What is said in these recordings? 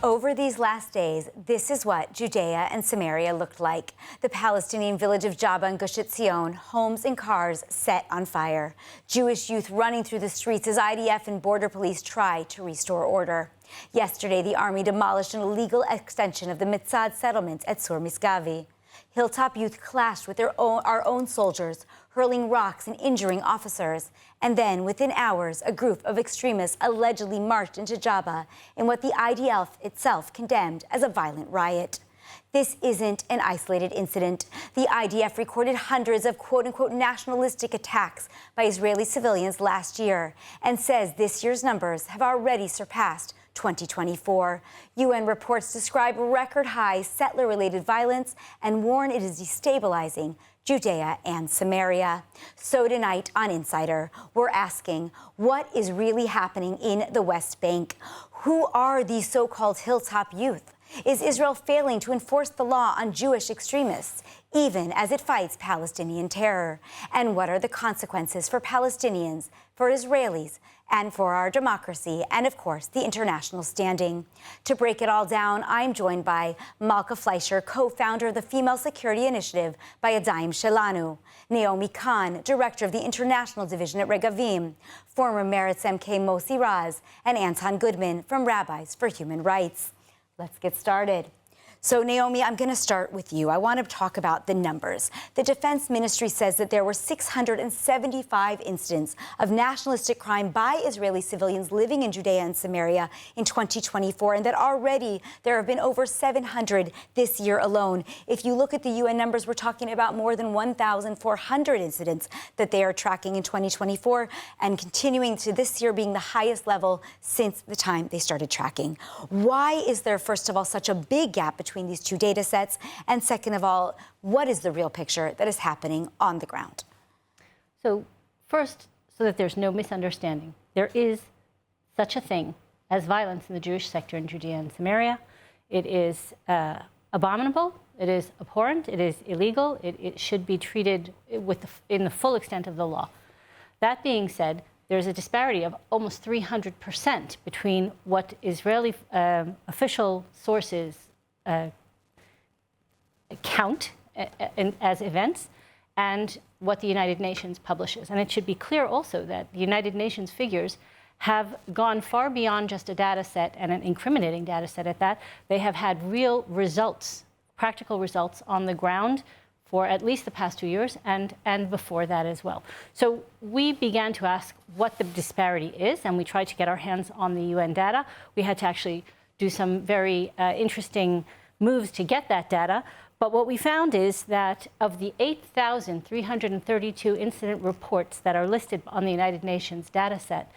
Over these last days, this is what Judea and Samaria looked like. The Palestinian village of Jabba and Gush Etzion, homes and cars set on fire. Jewish youth running through the streets as IDF and border police try to restore order. Yesterday, the army demolished an illegal extension of the Mitzad settlement at Sur Misgavi. Hilltop youth clashed with our own soldiers, hurling rocks and injuring officers. And then, within hours, a group of extremists allegedly marched into Jabba in what the IDF itself condemned as a violent riot. This isn't an isolated incident. The IDF recorded hundreds of quote-unquote nationalistic attacks by Israeli civilians last year and says this year's numbers have already surpassed 2024. UN reports describe record-high settler-related violence and warn it is destabilizing Judea and Samaria. So tonight on Insider, we're asking, what is really happening in the West Bank? Who are these so-called hilltop youth? Is Israel failing to enforce the law on Jewish extremists, even as it fights Palestinian terror? And what are the consequences for Palestinians, for Israelis, and for our democracy, and of course, the international standing? To break it all down, I'm joined by Malkah Fleisher, co-founder of the Female Security Initiative by Adayim Shelanu, Naomi Kahn, director of the International Division at Regavim, former Meretz MK Mossi Raz, and Anton Goodman from Rabbis for Human Rights. Let's get started. So, Naomi, I'm going to start with you. I want to talk about the numbers. The Defense Ministry says that there were 675 incidents of nationalistic crime by Israeli civilians living in Judea and Samaria in 2024, and that already there have been over 700 this year alone. If you look at the UN numbers, we're talking about more than 1,400 incidents that they are tracking in 2024, and continuing to this year being the highest level since the time they started tracking. Why is there, first of all, such a big gap between these two data sets? And second of all, what is the real picture that is happening on the ground? So first, so that there's no misunderstanding, there is such a thing as violence in the Jewish sector in Judea and Samaria. It is abominable, it is abhorrent, it is illegal, it should be treated in the full extent of the law. That being said, there's a disparity of almost 300% between what Israeli official sources count as events and what the United Nations publishes. And it should be clear also that the United Nations figures have gone far beyond just a data set, and an incriminating data set at that. They have had real results, practical results on the ground for at least the past 2 years and before that as well. So we began to ask what the disparity is, and we tried to get our hands on the UN data. We had to actually do some very interesting moves to get that data. But what we found is that of the 8,332 incident reports that are listed on the United Nations data set,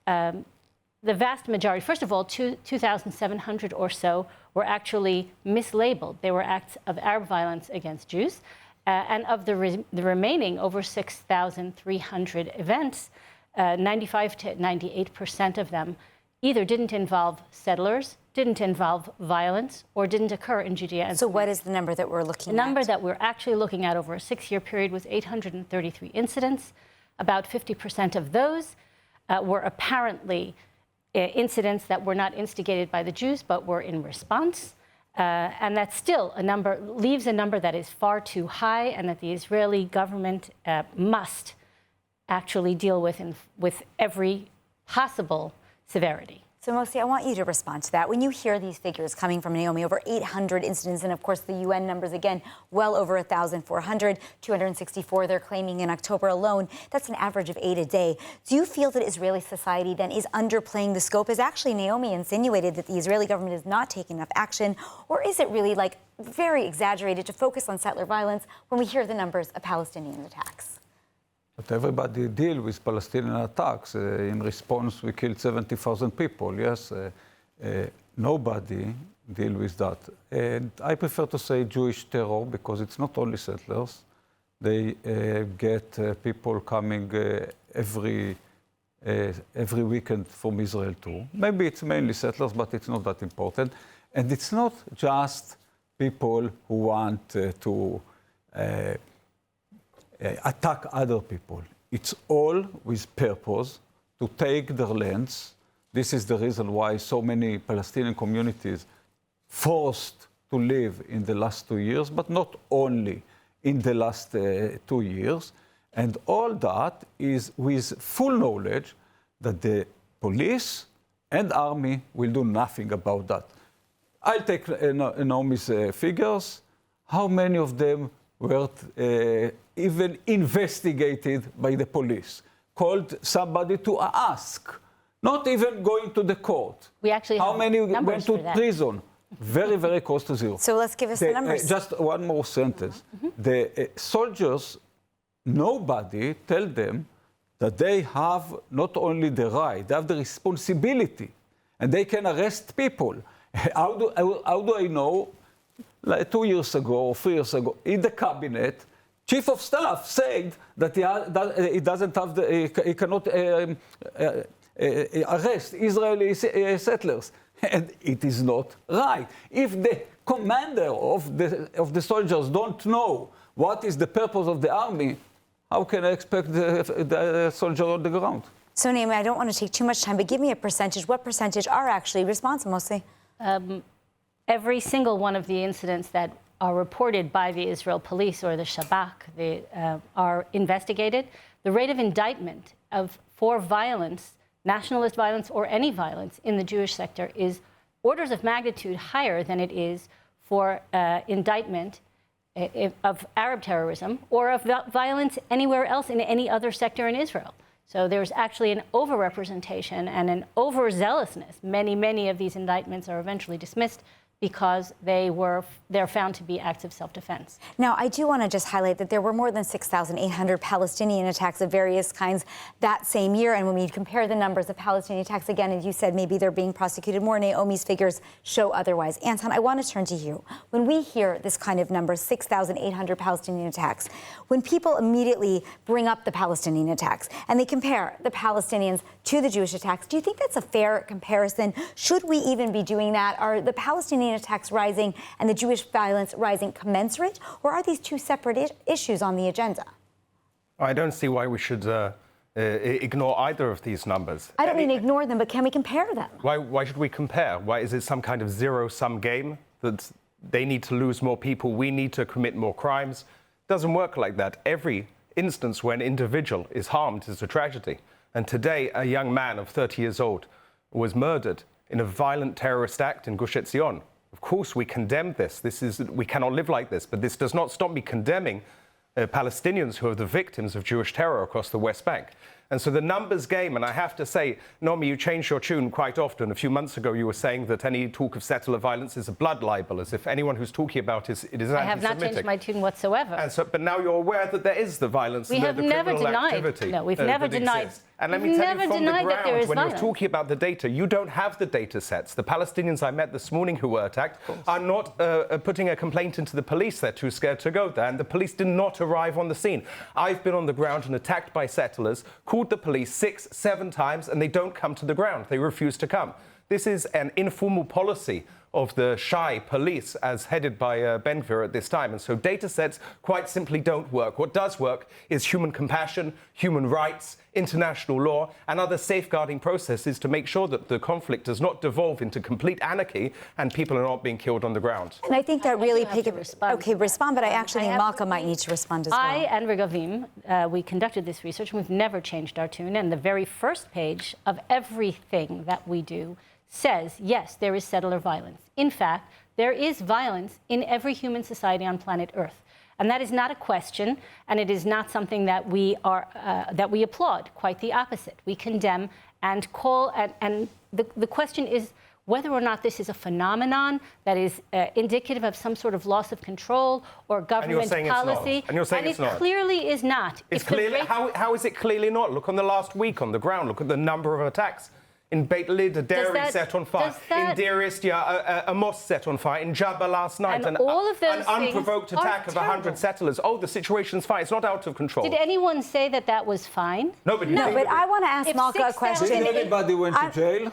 the vast majority, first of all, 2,700 or so were actually mislabeled. They were acts of Arab violence against Jews. And of the remaining over 6,300 events, 95 to 98% of them either didn't involve settlers, didn't involve violence, or didn't occur in Judea. And so what is the number that we're looking at? The number that we're actually looking at over a 6-year period was 833 incidents. About 50% of those were apparently incidents that were not instigated by the Jews, but were in response. And that's still a number, leaves a number that is far too high, and that the Israeli government must actually deal with every possible severity. So, Mossi, I want you to respond to that. When you hear these figures coming from Naomi, over 800 incidents, and of course the UN numbers, again, well over 1,400, 264 they're claiming in October alone. That's an average of 8 a day. Do you feel that Israeli society then is underplaying the scope? As actually Naomi insinuated that the Israeli government is not taking enough action, or is it really like very exaggerated to focus on settler violence when we hear the numbers of Palestinian attacks? But everybody deal with Palestinian attacks. In response, we killed 70,000 people. Yes, nobody deal with that. And I prefer to say Jewish terror because it's not only settlers. They get people coming every weekend from Israel too. Maybe it's mainly settlers, but it's not that important. And it's not just people who want to attack other people. It's all with purpose to take their lands, This is the reason why so many Palestinian communities forced to live in the last 2 years, but not only in the last 2 years. And all that is with full knowledge that the police and army will do nothing about that. I'll take Naomi's figures. How many of them were even investigated by the police? Called somebody to ask, not even going to the court. We actually How many went to that. prison? Very, very close to zero. So let's give us the numbers. Just one more sentence. The soldiers, nobody tell them that they have not only the right, they have the responsibility, and they can arrest people. How do I know? Like 2 years ago or 3 years ago, in the cabinet, chief of staff said that he doesn't have he cannot arrest Israeli settlers, and it is not right. If the commander of the soldiers don't know what is the purpose of the army, how can I expect the soldier on the ground? So, Naomi, I don't want to take too much time, but give me a percentage. What percentage are actually responsible, Mossi? Every single one of the incidents that are reported by the Israel police or the Shabak are investigated. The rate of indictment for violence, nationalist violence or any violence in the Jewish sector is orders of magnitude higher than it is for indictment of Arab terrorism or of violence anywhere else in any other sector in Israel. So there's actually an overrepresentation and an overzealousness. Many of these indictments are eventually dismissed because they're found to be acts of self-defense. Now, I do want to just highlight that there were more than 6,800 Palestinian attacks of various kinds that same year. And when we compare the numbers of Palestinian attacks, again, as you said, maybe they're being prosecuted more. Naomi's figures show otherwise. Anton, I want to turn to you. When we hear this kind of number, 6,800 Palestinian attacks, when people immediately bring up the Palestinian attacks and they compare the Palestinians to the Jewish attacks, do you think that's a fair comparison? Should we even be doing that? Are the Palestinian attacks rising and the Jewish violence rising commensurate, or are these two separate issues on the agenda? I don't see why we should ignore either of these numbers. I don't mean ignore them, but can we compare them? Why should we compare? Why is it some kind of zero-sum game that they need to lose more people, we need to commit more crimes? It doesn't work like that. Every instance where an individual is harmed is a tragedy. And today, a young man of 30 years old was murdered in a violent terrorist act in Gush Etzion. Of course, we condemn this. We cannot live like this. But this does not stop me condemning Palestinians who are the victims of Jewish terror across the West Bank. And so the numbers game, and I have to say, Naomi, you change your tune quite often. A few months ago, you were saying that any talk of settler violence is a blood libel, as if anyone who's talking about it is anti-Semitic. I have not changed my tune whatsoever. And so, but now you're aware that there is the violence and the criminal activity. No, we've never denied. And let me tell you from the ground, when violence. you're talking about the data, you don't have the data sets. The Palestinians I met this morning who were attacked are not putting a complaint into the police. They're too scared to go there. And the police did not arrive on the scene. I've been on the ground and attacked by settlers, called the police 6-7 times, and they don't come to the ground. They refuse to come. This is an informal policy of the shy police as headed by Ben Gvir at this time. And so data sets quite simply don't work. What does work is human compassion, human rights, international law, and other safeguarding processes to make sure that the conflict does not devolve into complete anarchy and people are not being killed on the ground. And I think that really respond, but I actually think Malkah might need to respond as well. I and Regavim, we conducted this research, and we've never changed our tune. And the very first page of everything that we do says, yes, there is settler violence. In fact, there is violence in every human society on planet Earth. And that is not a question, and it is not something that we applaud. Quite the opposite. We condemn and call, and the question is whether or not this is a phenomenon that is indicative of some sort of loss of control or government policy. And you're saying it's not. It clearly is not. It's clearly, how is it clearly not? Look on the last week on the ground. Look at the number of attacks. In Beit Lid, a dairy set on fire. In Deir Istia, a mosque set on fire. In Jabba last night, an unprovoked attack of 100 settlers. Oh, the situation's fine. It's not out of control. Did anyone say that that was fine? No, but I want to ask Malkah a question. Did anybody went to jail?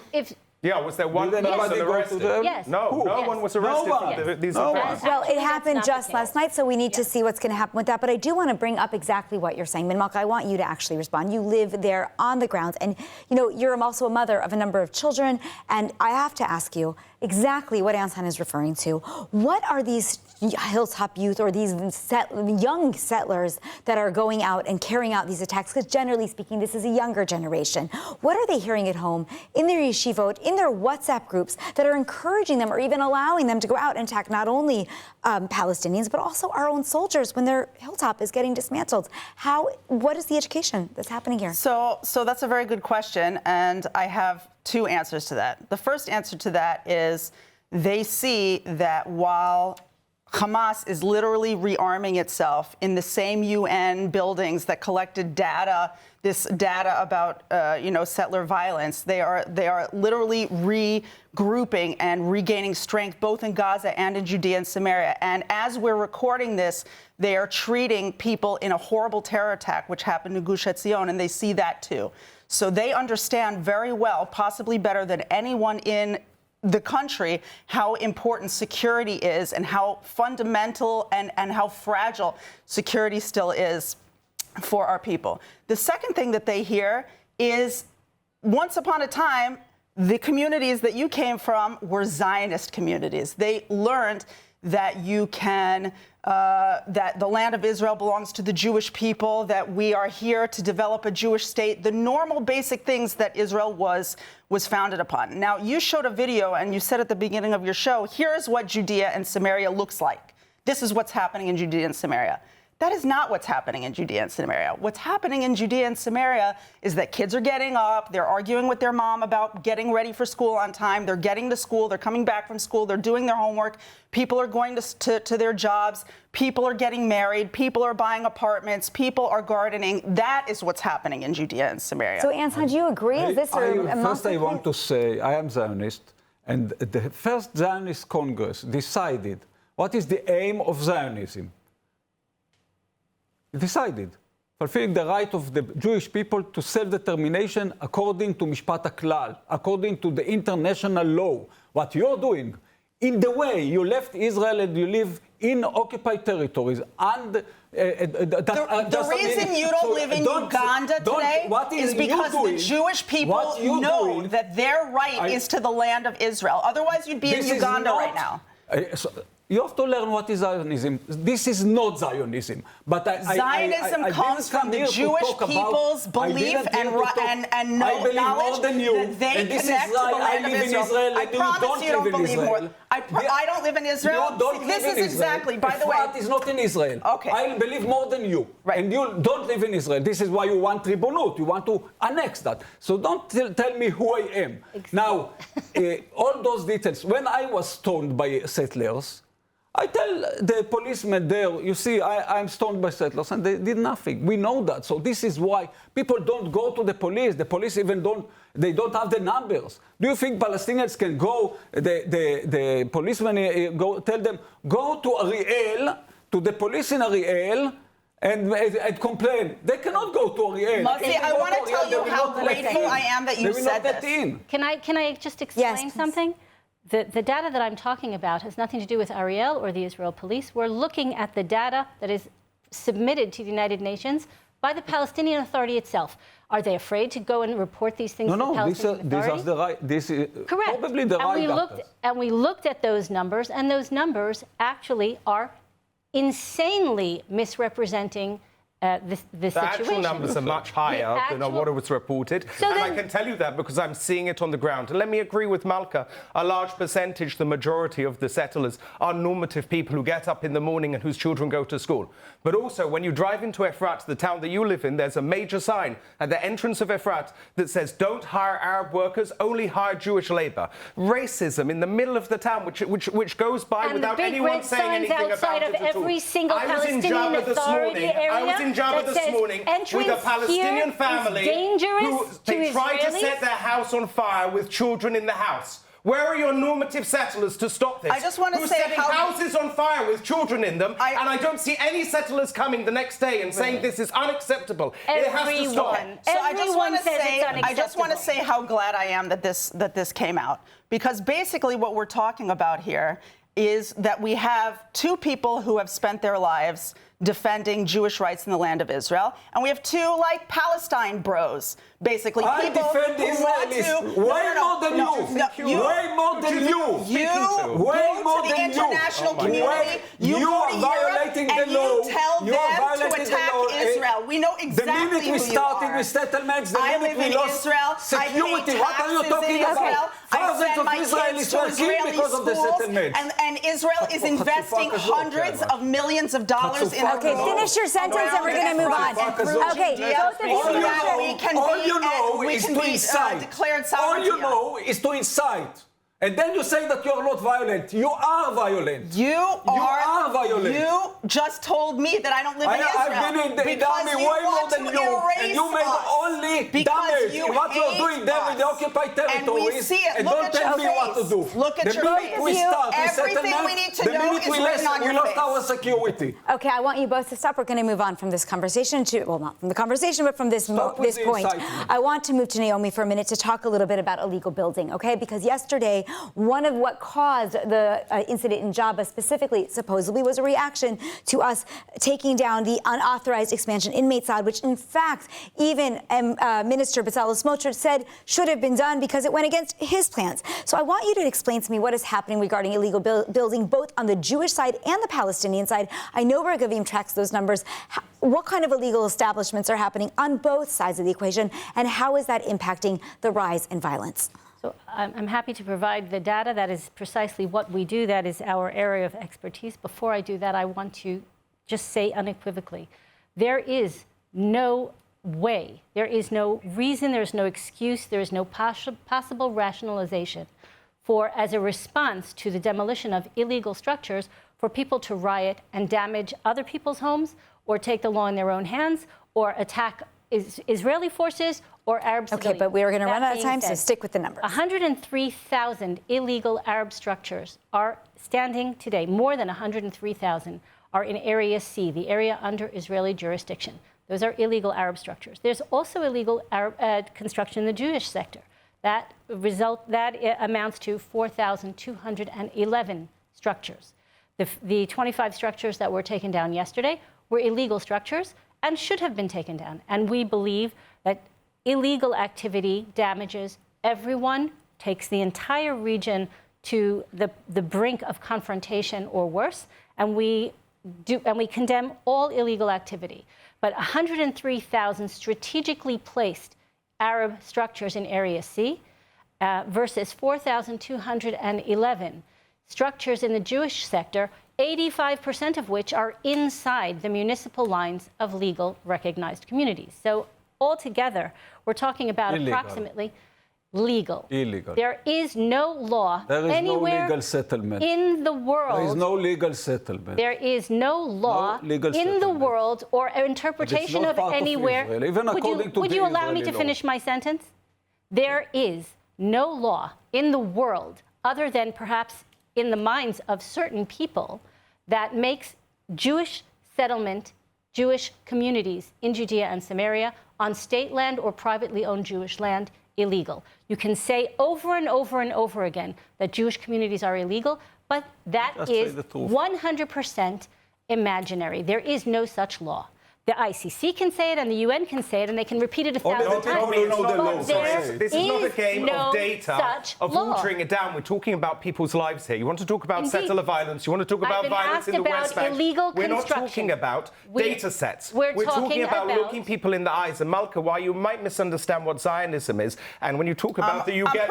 Yeah, was there one Did anybody person go to arrested? them? Yes. No, Who? no Yes. one was arrested No one. for these No one. offenses. Well, it Actually, happened that's not just the last case. night, so we need to see what's going to happen with that. But I do want to bring up exactly what you're saying. Malkah, I want you to actually respond. You live there on the ground, and you're also a mother of a number of children, and I have to ask you exactly what Anton is referring to. What are these hilltop youth or these young settlers that are going out and carrying out these attacks? Because generally speaking, this is a younger generation. What are they hearing at home, in their yeshivot, in their WhatsApp groups that are encouraging them or even allowing them to go out and attack not only Palestinians, but also our own soldiers when their hilltop is getting dismantled? What is the education that's happening here? So that's a very good question, and I have two answers to that. The first answer to that is they see that while Hamas is literally rearming itself in the same UN buildings that collected this data about settler violence. They are literally regrouping and regaining strength both in Gaza and in Judea and Samaria. And as we're recording this, they are treating people in a horrible terror attack, which happened in Gush Etzion, and they see that too. So they understand very well, possibly better than anyone in the country, how important security is and how fundamental and how fragile security still is for our people. The second thing that they hear is, once upon a time, the communities that you came from were Zionist communities. They learned that that the land of Israel belongs to the Jewish people, that we are here to develop a Jewish state, the normal basic things that Israel was founded upon. Now, you showed a video and you said at the beginning of your show, here's what Judea and Samaria looks like. This is what's happening in Judea and Samaria. That is not what's happening in Judea and Samaria. What's happening in Judea and Samaria is that kids are getting up, they're arguing with their mom about getting ready for school on time, they're getting to school, they're coming back from school, they're doing their homework, people are going to their jobs, people are getting married, people are buying apartments, people are gardening. That is what's happening in Judea and Samaria. So, Anton, do you agree? Is this First, I want to say I am Zionist, and the first Zionist Congress decided what is the aim of Zionism. Decided, fulfilling the right of the Jewish people to self-determination according to Mishpat HaKlal, according to the international law. What you're doing, in the way you left Israel and you live in occupied territories, and the reason you don't live in Uganda today is because the Jewish people know that their right is to the land of Israel. Otherwise, you'd be in Uganda right now. You have to learn what is Zionism. This is not Zionism. But Zionism comes from the Jewish people's belief and knowledge that they connect to the land of Israel. I promise you don't believe more. I don't live in Israel. This is exactly, by the way. Efrat is not in Israel. Okay. I believe more than you. Right. And you don't live in Israel. This is why you want tribunut. You want to annex that. So don't tell me who I am. Exactly. Now, all those details. When I was stoned by settlers, I tell the policemen there, you see, I'm stoned by settlers, and they did nothing. We know that. So this is why people don't go to the police. The police even don't have the numbers. Do you think Palestinians can go, the policemen tell them, go to Ariel, to the police in Ariel, and complain? They cannot go to Ariel. Mossi, I want to tell you how grateful I am that you said this. Can I just explain something? The data that I'm talking about has nothing to do with Ariel or the Israel police. We're looking at the data that is submitted to the United Nations by the Palestinian Authority itself. Are they afraid to go and report these things to the Palestinian Authority? These are the right. This is correct. Probably the right. And we looked at those numbers, and those numbers actually are insanely misrepresenting the situation. Actual numbers are much higher than what was reported. So and I can tell you that because I'm seeing it on the ground. And let me agree with Malkah. A large percentage, the majority of the settlers are normative people who get up in the morning and whose children go to school. But also, when you drive into Efrat, the town that you live in, there's a major sign at the entrance of Efrat that says, don't hire Arab workers, only hire Jewish labor. Racism in the middle of the town, which goes by without anyone saying anything about it at all. Every single Palestinian Authority area. I was in Jabba this morning with a Palestinian family who they tried to set their house on fire with children in the house. Where are your normative settlers to stop this? I just want to say setting houses on fire with children in them, and I don't see any settlers coming the next day and saying this is unacceptable. It has to stop. So I just want to say how glad I am that this came out, because basically what we're talking about here is that we have two people who have spent their lives defending Jewish rights in the land of Israel, and we have two like Palestine bros, basically I people defend who want Israelis to way more than you. Way more than you. Way more to the than international you. community. You are go to violating Europe the law. and you tell them to attack Israel. We know exactly the minute we started with settlements, the minute we lost security. What are you talking about? Thousands of Israelis were killed because of the settlements. And Israel is investing hundreds of millions of dollars in Okay, finish your sentence and we're going to move on. Okay, both of you. All you know is to incite. All you know is to incite. And then you say that you're not violent. You are violent. You are violent. You just told me that I don't live in Israel. I've been in the army way more than you. And you made only damage in what you're doing there with the occupied territories. And don't tell me what to do. Look at your face. Everything we need to know is written on your face. We lost our security. Okay, I want you both to stop. We're going to move on from this conversation to, well, not from the conversation, but from this point. I want to move to Naomi for a minute to talk a little bit about illegal building, okay? Because yesterday, one of what caused the incident in Jabba specifically, supposedly, was a reaction to us taking down the unauthorized expansion in Meitzad, which in fact, even Minister Bezalel Smotrich said should have been done because it went against his plans. So I want you to explain to me what is happening regarding illegal building, both on the Jewish side and the Palestinian side. I know Regavim tracks those numbers. What kind of illegal establishments are happening on both sides of the equation, and how is that impacting the rise in violence? So I'm happy to provide the data. That is precisely what we do. That is our area of expertise. Before I do that, I want to just say unequivocally, there is no way, there is no reason, there is no excuse, there is no possible rationalization for, as a response to the demolition of illegal structures, for people to riot and damage other people's homes, or take the law in their own hands, or attack Israeli forces or Arab civilians. Okay, but we are going to run out of time, so stick with the numbers. 103,000 illegal Arab structures are standing today. More than 103,000 are in Area C, the area under Israeli jurisdiction. Those are illegal Arab structures. There's also illegal Arab construction in the Jewish sector. That amounts to 4,211 structures. The 25 structures that were taken down yesterday were illegal structures and should have been taken down. And we believe that illegal activity damages everyone, takes the entire region to the brink of confrontation or worse, and we condemn all illegal activity. But 103,000 strategically placed Arab structures in Area C versus 4,211 structures in the Jewish sector, 85% of which are inside the municipal lines of legal recognized communities. So altogether, we're talking about approximately illegal. There is no law anywhere no legal settlement in the world. There is no legal settlement. There is no law in the world or interpretation of anywhere. Would you allow me to finish my sentence? There is no law in the world, other than perhaps in the minds of certain people, that makes Jewish settlement, Jewish communities in Judea and Samaria on state land or privately owned Jewish land illegal. You can say over and over and over again that Jewish communities are illegal, but that is 100% imaginary. There is no such law. The ICC can say it and the UN can say it, and they can repeat it 1,000 times. This is not a game of data, of watering it down. We're talking about people's lives here. You want to talk about settler violence, you want to talk about violence in the West Bank. We're not talking about data sets. We're talking about looking people in the eyes. And Malkah, while you might misunderstand what Zionism is, and when you talk about the Uganda... I'm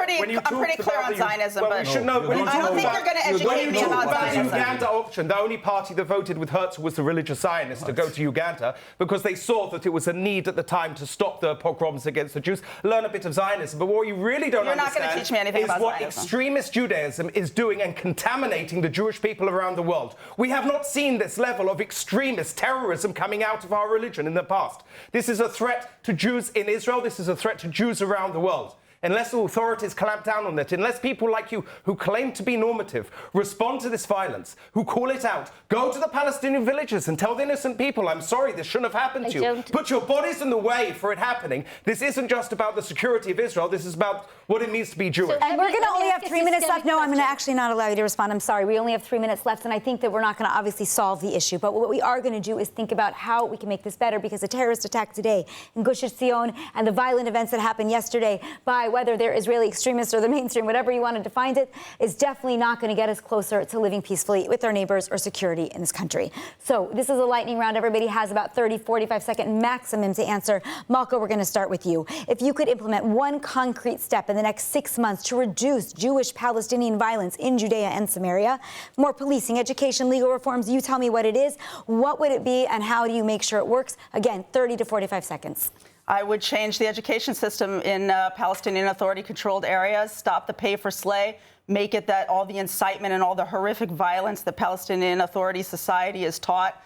pretty clear on Zionism, but... I don't think you're going to educate me about Zionism. The Uganda option, the only party that voted with Herzl was the religious Zionists to go to Uganda, because they saw that it was a need at the time to stop the pogroms against the Jews. Learn a bit of Zionism. But what you really don't understand is what extremist Judaism is doing and contaminating the Jewish people around the world. We have not seen this level of extremist terrorism coming out of our religion in the past. This is a threat to Jews in Israel. This is a threat to Jews around the world. unless the authorities clamp down on it, unless people like you who claim to be normative respond to this violence, who call it out, go to the Palestinian villages and tell the innocent people, I'm sorry, this shouldn't have happened to you. Put your bodies in the way for it happening. This isn't just about the security of Israel. This is about what it means to be Jewish. And we're going to only have 3 minutes left. No, I'm going to actually not allow you to respond. I'm sorry. We only have 3 minutes left, and I think that we're not going to obviously solve the issue. But what we are going to do is think about how we can make this better, because the terrorist attack today in Gush Etzion and the violent events that happened yesterday by whether they're Israeli extremists or the mainstream, whatever you want to define it, is definitely not going to get us closer to living peacefully with our neighbors or security in this country. So this is a lightning round. Everybody has about 30, 45-second maximum to answer. Malkah, we're going to start with you. If you could implement one concrete step in the next 6 months to reduce Jewish-Palestinian violence in Judea and Samaria, more policing, education, legal reforms, you tell me what it is. What would it be, and how do you make sure it works? Again, 30 to 45 seconds. I would change the education system in Palestinian Authority-controlled areas, stop the pay for slay, make it that all the incitement and all the horrific violence that Palestinian Authority society is taught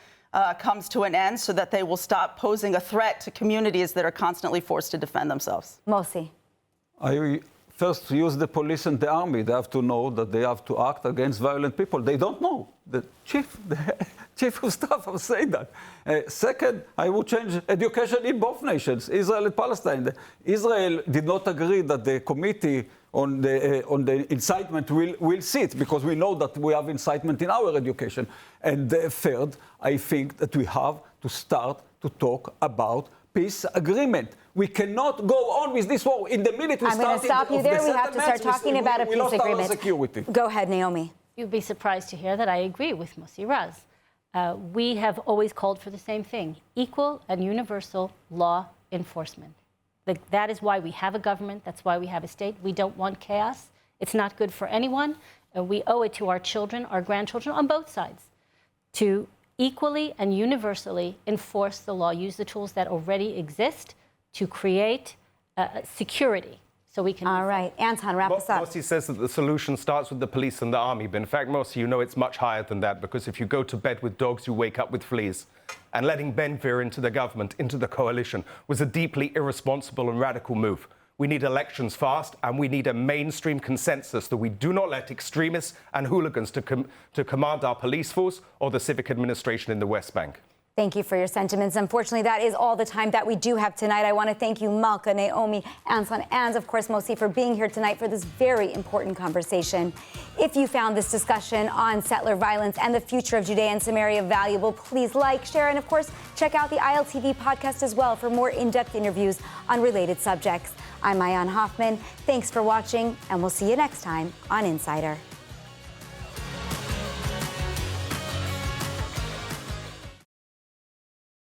comes to an end, so that they will stop posing a threat to communities that are constantly forced to defend themselves. Mossi. I first use the police and the army. They have to know that they have to act against violent people. They don't know. The chief of staff have said that. Second, I would change education in both nations, Israel and Palestine. Israel did not agree that the committee on the incitement will sit, because we know that we have incitement in our education. And third, I think that we have to start to talk about peace agreement. We cannot go on with this war. In the minute we I'm going to stop you there. We have to start talking about a peace agreement. Go ahead, Naomi. You'd be surprised to hear that I agree with Mossi Raz. We have always called for the same thing: equal and universal law enforcement. That is why we have a government. That's why we have a state. We don't want chaos. It's not good for anyone. We owe it to our children, our grandchildren, on both sides, to equally and universally enforce the law, use the tools that already exist to create security, so we can... All right. Anton, wrap us up. Mossi says that the solution starts with the police and the army, but in fact, Mossi, you know it's much higher than that, because if you go to bed with dogs, you wake up with fleas. And letting Ben-Gvir into the government, into the coalition, was a deeply irresponsible and radical move. We need elections fast, and we need a mainstream consensus that we do not let extremists and hooligans to command our police force or the civic administration in the West Bank. Thank you for your sentiments. Unfortunately, that is all the time that we do have tonight. I want to thank you, Malkah, Naomi, Anton, and of course, Mossi, for being here tonight for this very important conversation. If you found this discussion on settler violence and the future of Judea and Samaria valuable, please like, share, and of course, check out the ILTV podcast as well for more in-depth interviews on related subjects. I'm Maayan Hoffman. Thanks for watching, and we'll see you next time on Insider.